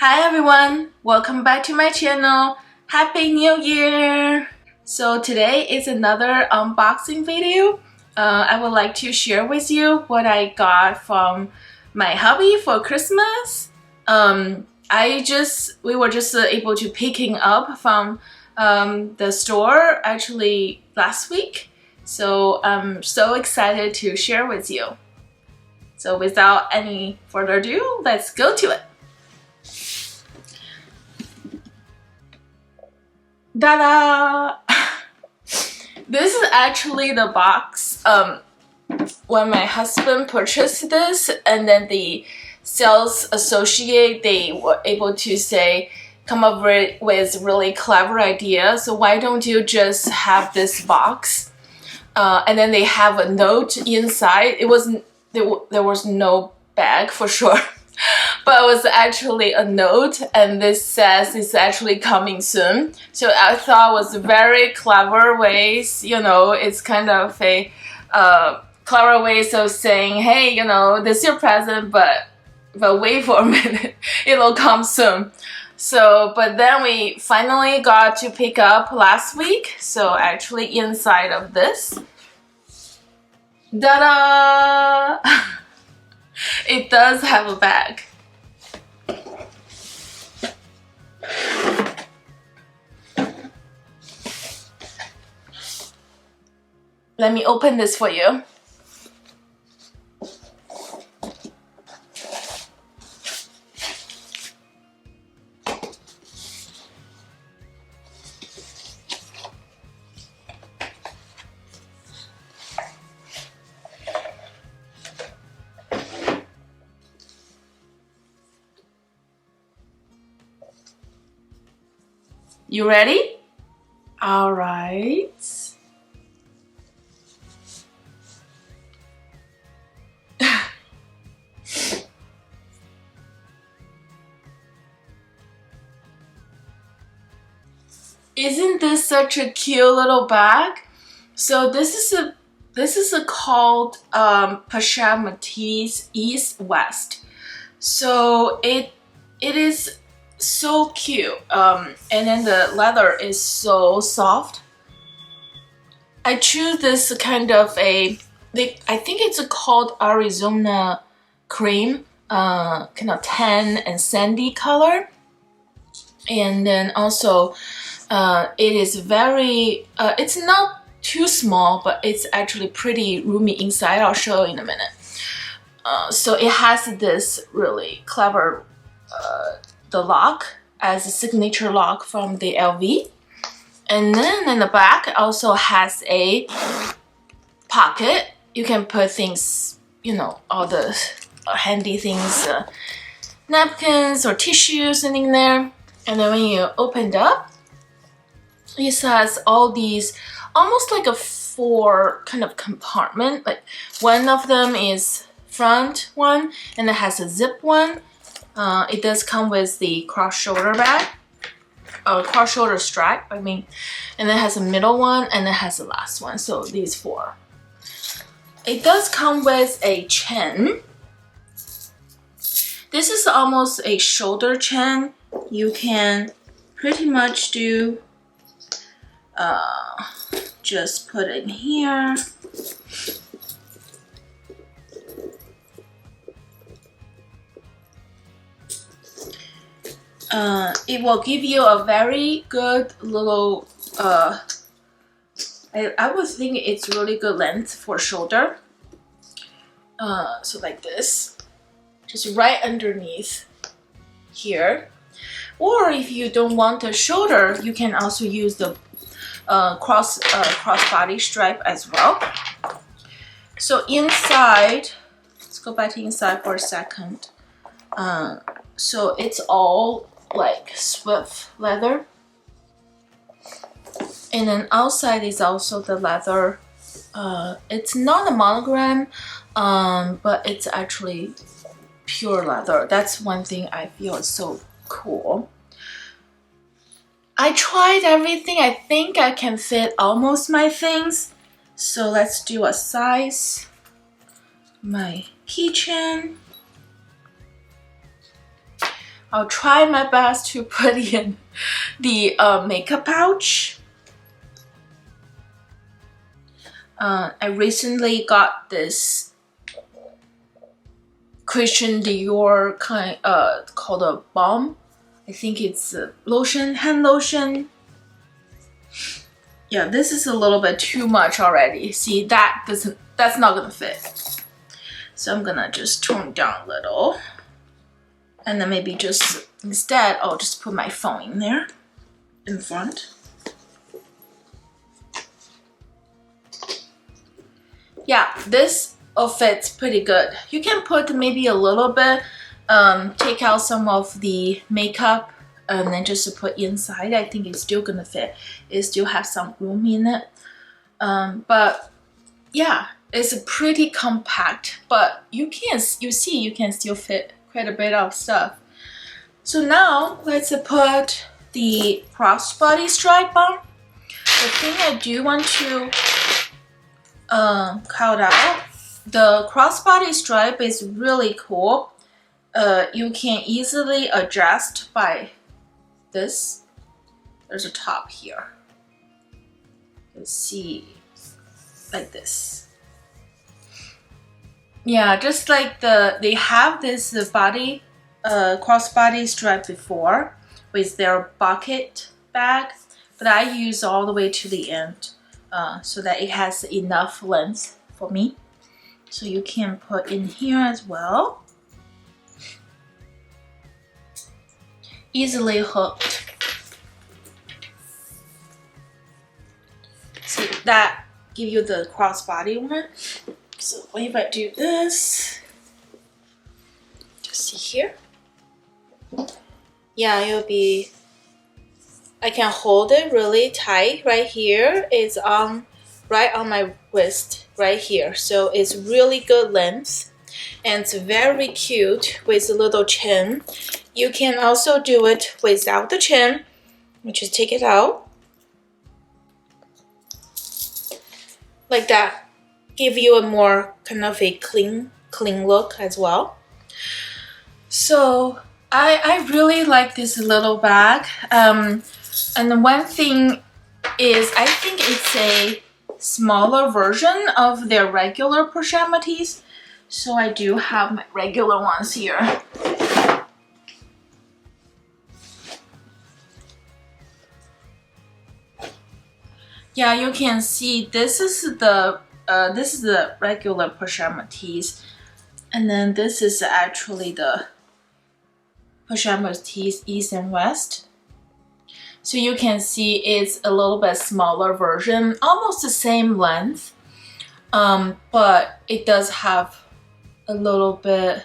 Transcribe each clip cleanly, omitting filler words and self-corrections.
Hi everyone, welcome back to my channel. Happy New Year! So today is another unboxing video. I would like to share with you what I got from my hubby for Christmas. We were just able to picking up from the store actually last week. So I'm so excited to share with you. So without any further ado, let's go to it. Ta-da! This is actually the box when my husband purchased this, and then the sales associate, they were able to come up with really clever idea. So why don't you just have this box? And then they have a note inside. There was no bag for sure. But it was actually a note, and this says it's actually coming soon. So I thought it was very clever ways, it's kind of a clever ways of saying, hey, this is your present, but wait for a minute, it'll come soon. So, but then we finally got to pick up last week. So actually inside of this, ta-da! It does have a bag. Let me open this for you. You ready? All right. Isn't this such a cute little bag? So this is called Pachette Metis East West. So it is so cute, and then the leather is so soft. I choose this kind of I think it's called Arizona cream, kind of tan and sandy color, and then also it is very it's not too small, but it's actually pretty roomy inside. I'll show you in a minute. So it has this really clever the lock as a signature lock from the LV, and then in the back also has a pocket. You can put things, all the handy things, napkins or tissues in there. And then when you open it up, it has all these almost like a 4 kind of compartment. Like one of them is front one, and it has a zip one. It does come with the cross-shoulder bag, cross-shoulder strap, and then it has a middle one, and it has the last one, so these 4. It does come with a chain. This is almost a shoulder chain. You can pretty much do, just put it in here. It will give you a very good little, I would think it's really good length for shoulder. So like this, just right underneath here. Or if you don't want a shoulder, you can also use the crossbody stripe as well. So inside, let's go back to inside for a second. So it's all like swift leather, and then outside is also the leather. It's not a monogram, but it's actually pure leather. That's one thing I feel is so cool. I tried everything. I think I can fit almost my things. So let's do a size. My keychain. I'll try my best to put in the makeup pouch. I recently got this Christian Dior kind called a balm. I think it's a lotion, hand lotion. Yeah, this is a little bit too much already. See, that's not gonna fit. So I'm gonna just tone down a little. And then maybe just, instead, I'll just put my phone in there, in front. Yeah, this fits pretty good. You can put maybe a little bit, take out some of the makeup, and then just put inside. I think it's still gonna fit. It still has some room in it. But yeah, it's pretty compact. But you can still fit quite a bit of stuff. So now let's put the crossbody stripe on. The thing I do want to cut out, the crossbody stripe is really cool. You can easily adjust by this. There's a top here. Let's see, like this. Yeah, just like they have this body crossbody stripe before with their bucket bag, but I use all the way to the end so that it has enough length for me. So you can put in here as well. Easily hooked. See, that give you the crossbody one. So if I do this, just see here. Yeah, it'll be, I can hold it really tight right here. It's right on my wrist right here. So it's really good length and it's very cute with a little chin. You can also do it without the chin, which is take it out like that. Give you a more kind of a clean look as well. So I really like this little bag. And the one thing is, I think it's a smaller version of their regular Pochette Metis. So I do have my regular ones here. Yeah, you can see this is the regular Pachette Metis, and then this is actually the Pachette Metis East and West. So you can see it's a little bit smaller version, almost the same length, but it does have a little bit,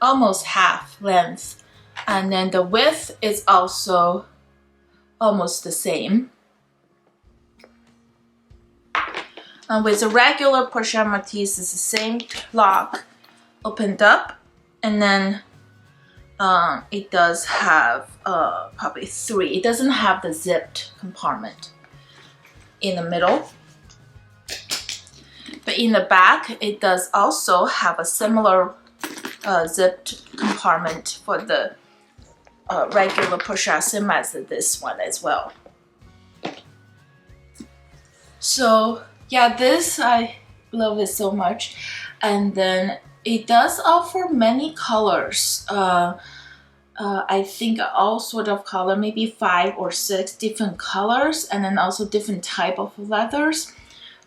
almost half length, and then the width is also almost the same. With the regular Pochette Metis, it's the same lock opened up, and then it does have probably 3. It doesn't have the zipped compartment in the middle, but in the back it does also have a similar zipped compartment for the regular Pochette, same as this one as well. So yeah, this I love it so much, and then it does offer many colors. I think all sort of color, maybe 5 or 6 different colors, and then also different type of leathers.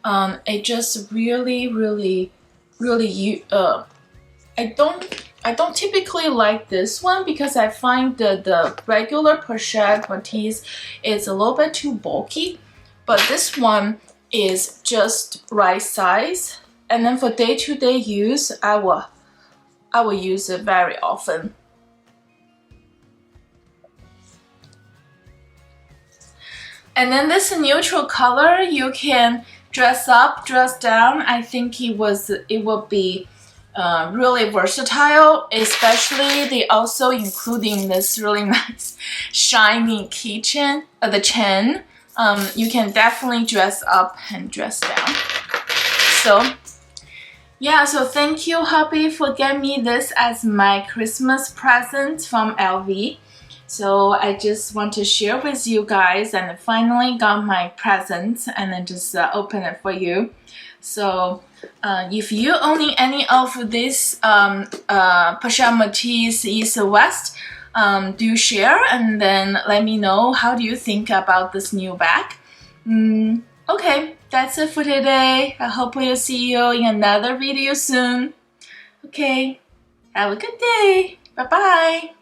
It just really. I don't typically like this one because I find that the regular Pochette Metis is a little bit too bulky, but this one is just right size, and then for day-to-day use, I will use it very often. And then this neutral color, you can dress up, dress down. I think it will be really versatile, especially they also including this really nice shiny keychain, the chain. You can definitely dress up and dress down. So Yeah, so thank you, hubby, for getting me this as my Christmas present from LV. So I just want to share with you guys, and I finally got my present and then just open it for you. So if you own any of this Pachette Metis East West, do share and then let me know how do you think about this new bag. Okay, that's it for today. I hope we'll see you in another video soon. Okay, have a good day. Bye-bye.